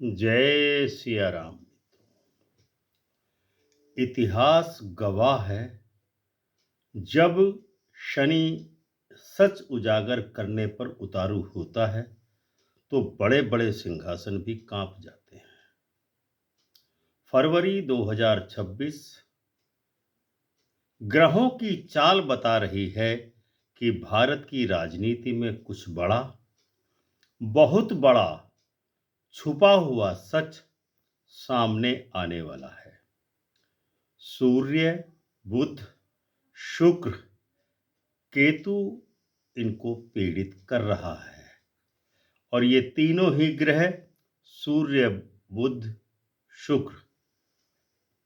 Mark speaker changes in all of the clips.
Speaker 1: जय सिया राम। इतिहास गवाह है, जब शनि सच उजागर करने पर उतारू होता है तो बड़े बड़े सिंहासन भी कांप जाते हैं। फरवरी 2026 ग्रहों की चाल बता रही है कि भारत की राजनीति में कुछ बड़ा, बहुत बड़ा छुपा हुआ सच सामने आने वाला है। सूर्य, बुध, शुक्र, केतु इनको पीड़ित कर रहा है और ये तीनों ही ग्रह सूर्य, बुध, शुक्र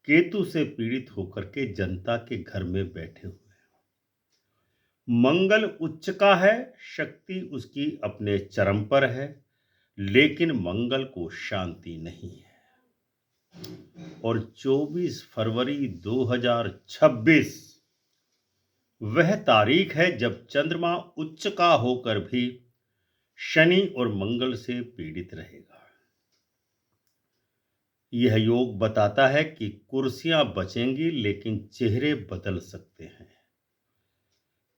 Speaker 1: केतु से पीड़ित होकर के जनता के घर में बैठे हुए हैं। मंगल उच्च का है, शक्ति उसकी अपने चरम पर है, लेकिन मंगल को शांति नहीं है। और 24 फरवरी 2026 वह तारीख है जब चंद्रमा उच्च का होकर भी शनि और मंगल से पीड़ित रहेगा। यह योग बताता है कि कुर्सियां बचेंगी लेकिन चेहरे बदल सकते हैं।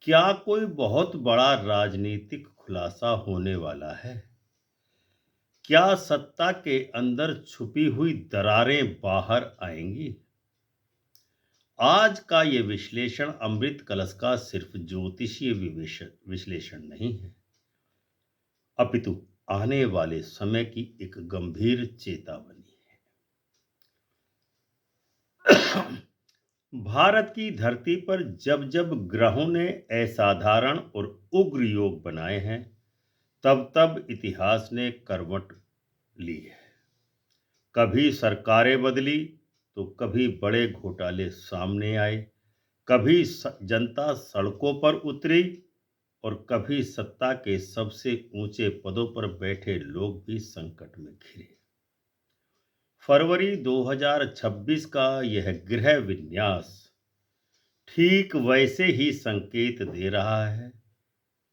Speaker 1: क्या कोई बहुत बड़ा राजनीतिक खुलासा होने वाला है? क्या सत्ता के अंदर छुपी हुई दरारें बाहर आएंगी? आज का यह विश्लेषण अमृत कलश का सिर्फ ज्योतिषीय विश्लेषण नहीं है, अपितु आने वाले समय की एक गंभीर चेतावनी है। भारत की धरती पर जब जब ग्रहों ने असाधारण और उग्र योग बनाए हैं, तब तब इतिहास ने करवट ली है। कभी सरकारें बदली तो कभी बड़े घोटाले सामने आए, कभी जनता सड़कों पर उतरी और कभी सत्ता के सबसे ऊंचे पदों पर बैठे लोग भी संकट में घिरे। फरवरी 2026 का यह ग्रह विन्यास ठीक वैसे ही संकेत दे रहा है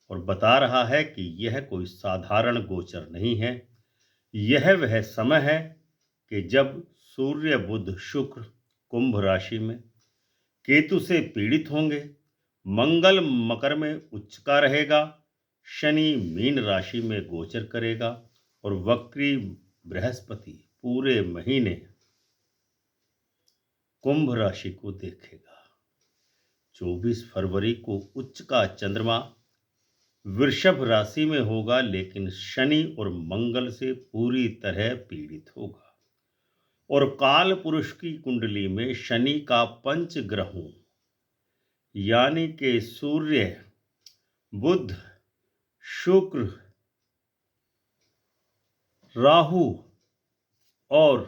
Speaker 1: और बता रहा है कि यह कोई साधारण गोचर नहीं है। यह वह समय है कि जब सूर्य, बुध, शुक्र कुंभ राशि में केतु से पीड़ित होंगे, मंगल मकर में उच्च का रहेगा, शनि मीन राशि में गोचर करेगा और वक्री बृहस्पति पूरे महीने कुंभ राशि को देखेगा। 24 फरवरी को उच्च का चंद्रमा वृषभ राशि में होगा, लेकिन शनि और मंगल से पूरी तरह पीड़ित होगा। और काल पुरुष की कुंडली में शनि का पंच ग्रहों यानी कि सूर्य, बुध, शुक्र, राहु और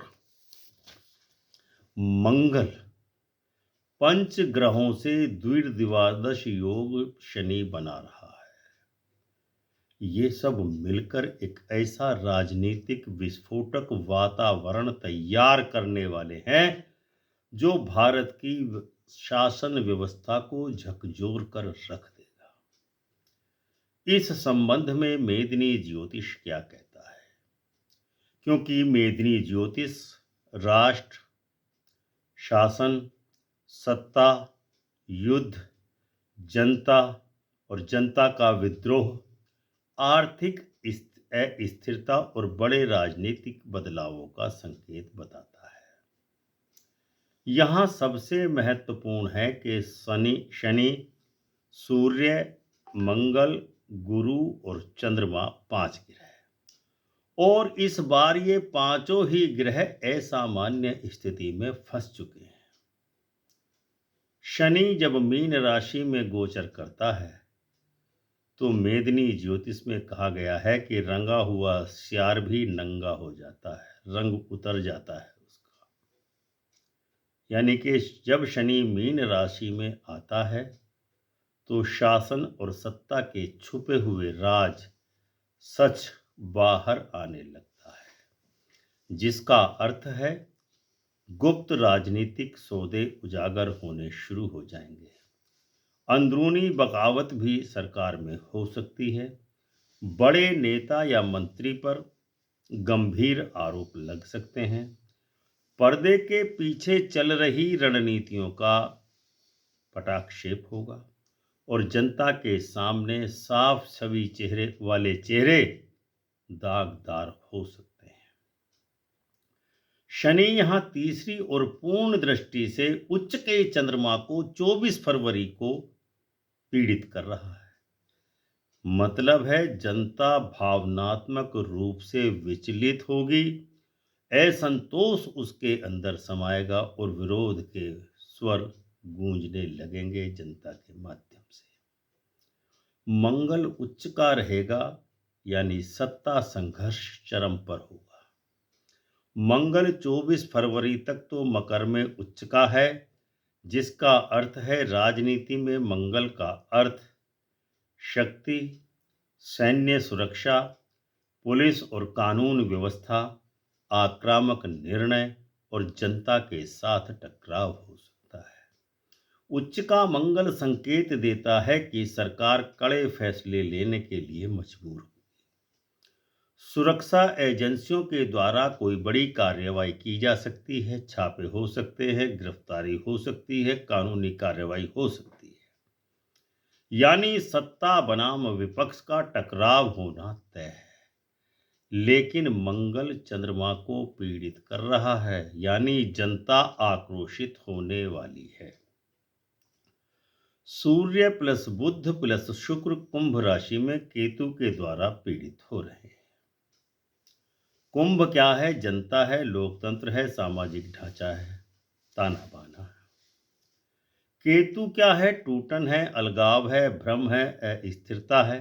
Speaker 1: मंगल पंच ग्रहों से द्विर्दिवादश योग शनि बना रहा है। ये सब मिलकर एक ऐसा राजनीतिक विस्फोटक वातावरण तैयार करने वाले हैं जो भारत की शासन व्यवस्था को झकझोर कर रख देगा। इस संबंध में मेदिनी ज्योतिष क्या कहता है? क्योंकि मेदिनी ज्योतिष राष्ट्र, शासन, सत्ता, युद्ध, जनता और जनता का विद्रोह, आर्थिक अस्थिरता और बड़े राजनीतिक बदलावों का संकेत बताता है। यहाँ सबसे महत्वपूर्ण है कि शनि, सूर्य, मंगल, गुरु और चंद्रमा 5 ग्रह और इस बार ये पांचों ही ग्रह असामान्य स्थिति में फंस चुके हैं। शनि जब मीन राशि में गोचर करता है तो मेदिनी ज्योतिष में कहा गया है कि रंगा हुआ सियार भी नंगा हो जाता है, रंग उतर जाता है उसका। यानी कि जब शनि मीन राशि में आता है तो शासन और सत्ता के छुपे हुए राज सच बाहर आने लगता है, जिसका अर्थ है गुप्त राजनीतिक सौदे उजागर होने शुरू हो जाएंगे। अंदरूनी बगावत भी सरकार में हो सकती है। बड़े नेता या मंत्री पर गंभीर आरोप लग सकते हैं। पर्दे के पीछे चल रही रणनीतियों का पटाक्षेप होगा और जनता के सामने साफ छवि चेहरे वाले चेहरे दागदार हो सकते हैं। शनि यहां तीसरी और पूर्ण दृष्टि से उच्च के चंद्रमा को 24 फरवरी को पीड़ित कर रहा है। मतलब है जनता भावनात्मक रूप से विचलित होगी, असंतोष उसके अंदर समाएगा और विरोध के स्वर गूंजने लगेंगे जनता के माध्यम से। मंगल उच्च का रहेगा, यानी सत्ता संघर्ष चरम पर होगा। मंगल 24 फरवरी तक तो मकर में उच्च का है, जिसका अर्थ है राजनीति में मंगल का अर्थ शक्ति, सैन्य सुरक्षा, पुलिस और कानून व्यवस्था, आक्रामक निर्णय और जनता के साथ टकराव हो सकता है। उच्च का मंगल संकेत देता है कि सरकार कड़े फैसले लेने के लिए मजबूर होगी। सुरक्षा एजेंसियों के द्वारा कोई बड़ी कार्रवाई की जा सकती है, छापे हो सकते हैं, गिरफ्तारी हो सकती है, कानूनी कार्रवाई हो सकती है। यानी सत्ता बनाम विपक्ष का टकराव होना तय है। लेकिन मंगल चंद्रमा को पीड़ित कर रहा है, यानी जनता आक्रोशित होने वाली है। सूर्य प्लस बुध प्लस शुक्र कुंभ राशि में केतु के द्वारा पीड़ित हो रहे हैं। कुंभ क्या है? जनता है, लोकतंत्र है, सामाजिक ढांचा है, ताना बाना है। केतु क्या है? टूटन है, अलगाव है, भ्रम है, अस्थिरता है,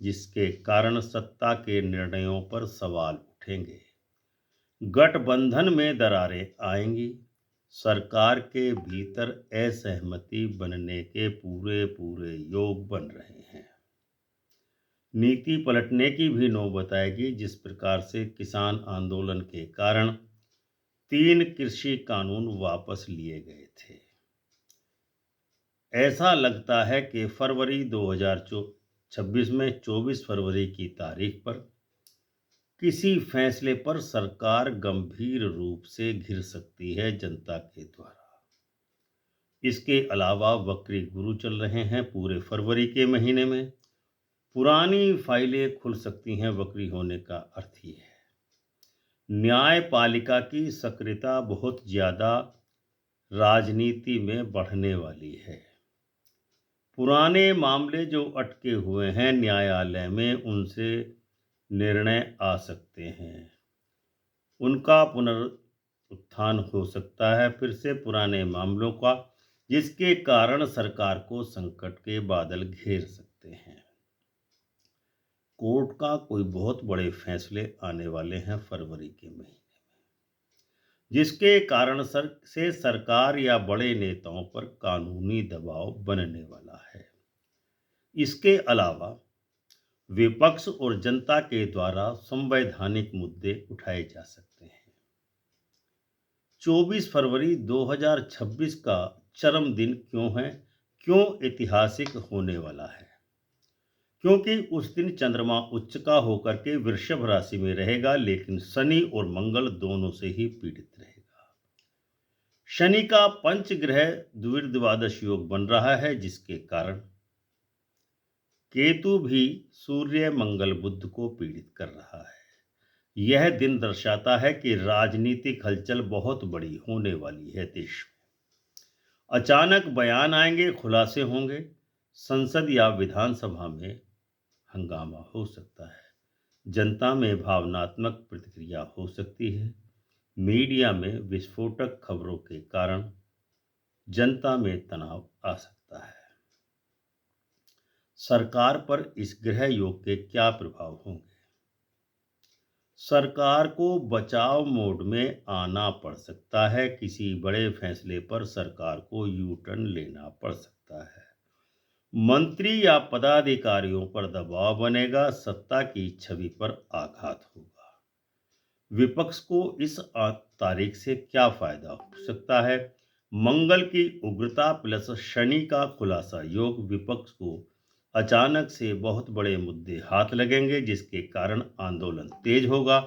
Speaker 1: जिसके कारण सत्ता के निर्णयों पर सवाल उठेंगे। गठबंधन में दरारें आएंगी। सरकार के भीतर असहमति बनने के पूरे पूरे योग बन रहे हैं। नीति पलटने की भी नौबत आएगी। जिस प्रकार से किसान आंदोलन के कारण 3 कृषि कानून वापस लिए गए थे, ऐसा लगता है कि फरवरी 2026 में 24 फरवरी की तारीख पर किसी फैसले पर सरकार गंभीर रूप से घिर सकती है जनता के द्वारा। इसके अलावा वक्री गुरु चल रहे हैं पूरे फरवरी के महीने में। पुरानी फाइलें खुल सकती हैं, वक्री होने का अर्थ ही है। न्यायपालिका की सक्रियता बहुत ज़्यादा राजनीति में बढ़ने वाली है। पुराने मामले जो अटके हुए हैं न्यायालय में, उनसे निर्णय आ सकते हैं, उनका पुनरुत्थान हो सकता है फिर से पुराने मामलों का, जिसके कारण सरकार को संकट के बादल घेर सकते हैं। कोर्ट का कोई बहुत बड़े फैसले आने वाले हैं फरवरी के महीने में, जिसके कारण सरकार या बड़े नेताओं पर कानूनी दबाव बनने वाला है। इसके अलावा विपक्ष और जनता के द्वारा संवैधानिक मुद्दे उठाए जा सकते हैं। 24 फरवरी 2026 का चरम दिन क्यों है? क्यों ऐतिहासिक होने वाला है? क्योंकि उस दिन चंद्रमा उच्च का होकर के वृषभ राशि में रहेगा, लेकिन शनि और मंगल दोनों से ही पीड़ित रहेगा। शनि का पंच ग्रह द्विर्द्वादश योग बन रहा है, जिसके कारण केतु भी सूर्य मंगल बुध को पीड़ित कर रहा है। यह दिन दर्शाता है कि राजनीतिक हलचल बहुत बड़ी होने वाली है देश में। अचानक बयान आएंगे, खुलासे होंगे, संसद या विधानसभा में हंगामा हो सकता है, जनता में भावनात्मक प्रतिक्रिया हो सकती है, मीडिया में विस्फोटक खबरों के कारण जनता में तनाव आ सकता है। सरकार पर इस ग्रह योग के क्या प्रभाव होंगे? सरकार को बचाव मोड में आना पड़ सकता है। किसी बड़े फैसले पर सरकार को यू टर्न लेना पड़ सकता है। मंत्री या पदाधिकारियों पर दबाव बनेगा, सत्ता की छवि पर आघात होगा। विपक्ष को इस तारीख से क्या फायदा हो सकता है? मंगल की उग्रता प्लस शनि का खुलासा योग विपक्ष को अचानक से बहुत बड़े मुद्दे हाथ लगेंगे जिसके कारण आंदोलन तेज होगा।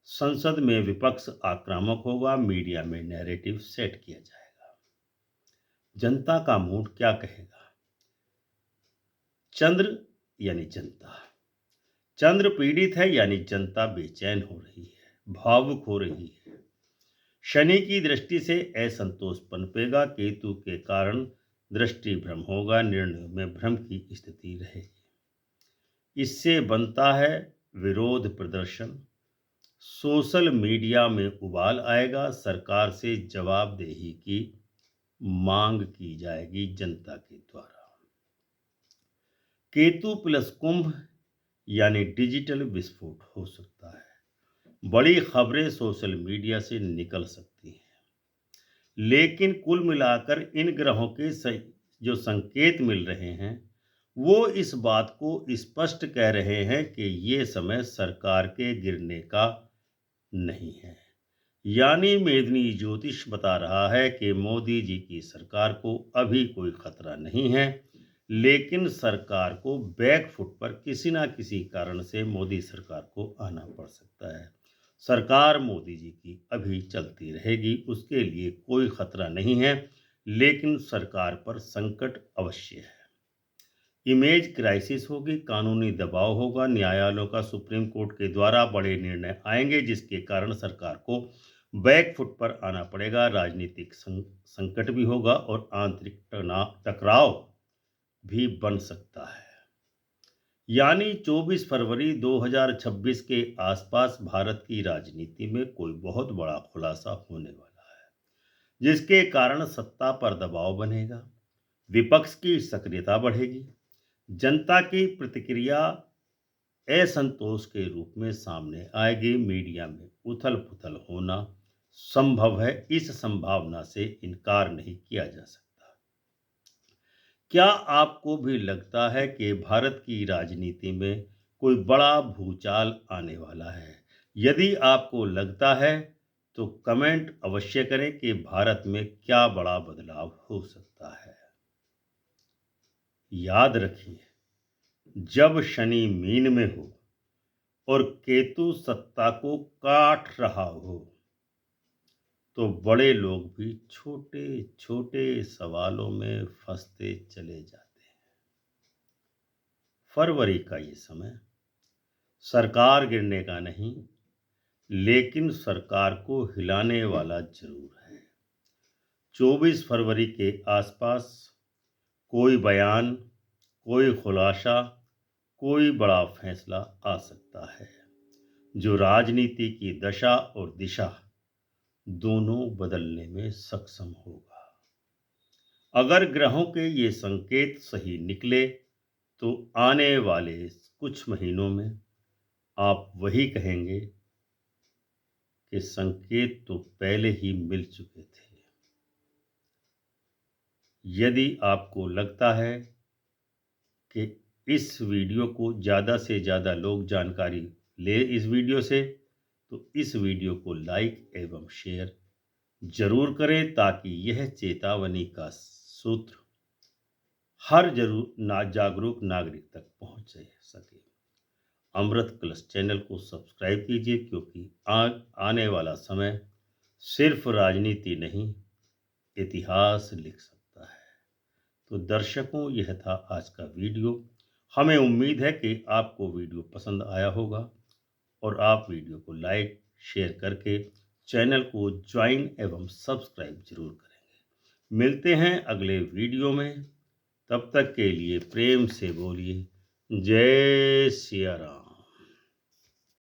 Speaker 1: संसद में विपक्ष आक्रामक होगा, मीडिया में नैरेटिव सेट किया जाएगा। जनता का मूड क्या कहेगा? चंद्र यानी जनता। चंद्र पीड़ित है यानी जनता बेचैन हो रही है, भावुक हो रही है। शनि की दृष्टि से असंतोष पनपेगा, केतु के कारण दृष्टि भ्रम होगा, निर्णय में भ्रम की स्थिति रहेगी। इससे बनता है विरोध प्रदर्शन, सोशल मीडिया में उबाल आएगा, सरकार से जवाबदेही की मांग की जाएगी जनता के द्वारा। केतु प्लस कुंभ यानी डिजिटल विस्फोट हो सकता है, बड़ी खबरें सोशल मीडिया से निकल सकती हैं। लेकिन कुल मिलाकर इन ग्रहों के जो संकेत मिल रहे हैं वो इस बात को स्पष्ट कह रहे हैं कि ये समय सरकार के गिरने का नहीं है। यानी मेदिनी ज्योतिष बता रहा है कि मोदी जी की सरकार को अभी कोई खतरा नहीं है, लेकिन सरकार को बैक फुट पर किसी ना किसी कारण से मोदी सरकार को आना पड़ सकता है। सरकार मोदी जी की अभी चलती रहेगी, उसके लिए कोई खतरा नहीं है, लेकिन सरकार पर संकट अवश्य है। इमेज क्राइसिस होगी, कानूनी दबाव होगा, न्यायालयों का सुप्रीम कोर्ट के द्वारा बड़े निर्णय आएंगे जिसके कारण सरकार को बैक फुट पर आना पड़ेगा। राजनीतिक संकट भी होगा और आंतरिक टकराव भी बन सकता है। यानी 24 फरवरी 2026 के आसपास भारत की राजनीति में कोई बहुत बड़ा खुलासा होने वाला है, जिसके कारण सत्ता पर दबाव बनेगा, विपक्ष की सक्रियता बढ़ेगी, जनता की प्रतिक्रिया असंतोष के रूप में सामने आएगी, मीडिया में उथल पुथल होना संभव है। इस संभावना से इनकार नहीं किया जा सकता। क्या आपको भी लगता है कि भारत की राजनीति में कोई बड़ा भूचाल आने वाला है? यदि आपको लगता है तो कमेंट अवश्य करें कि भारत में क्या बड़ा बदलाव हो सकता है। याद रखिए, जब शनि मीन में हो और केतु सत्ता को काट रहा हो तो बड़े लोग भी छोटे छोटे सवालों में फंसते चले जाते हैं। फरवरी का ये समय सरकार गिरने का नहीं, लेकिन सरकार को हिलाने वाला जरूर है। 24 फरवरी के आसपास कोई बयान, कोई खुलासा, कोई बड़ा फैसला आ सकता है जो राजनीति की दशा और दिशा दोनों बदलने में सक्षम होगा। अगर ग्रहों के ये संकेत सही निकले तो आने वाले कुछ महीनों में आप वही कहेंगे कि संकेत तो पहले ही मिल चुके थे। यदि आपको लगता है कि इस वीडियो को ज़्यादा से ज़्यादा लोग जानकारी ले इस वीडियो से, तो इस वीडियो को लाइक एवं शेयर जरूर करें ताकि यह चेतावनी का सूत्र हर जागरूक नागरिक तक पहुंच सके। अमृत कलश चैनल को सब्सक्राइब कीजिए क्योंकि आने वाला समय सिर्फ राजनीति नहीं, इतिहास लिख सकता है। तो दर्शकों, यह था आज का वीडियो। हमें उम्मीद है कि आपको वीडियो पसंद आया होगा और आप वीडियो को लाइक शेयर करके चैनल को ज्वाइन एवं सब्सक्राइब जरूर करेंगे। मिलते हैं अगले वीडियो में, तब तक के लिए प्रेम से बोलिए जय सिया राम।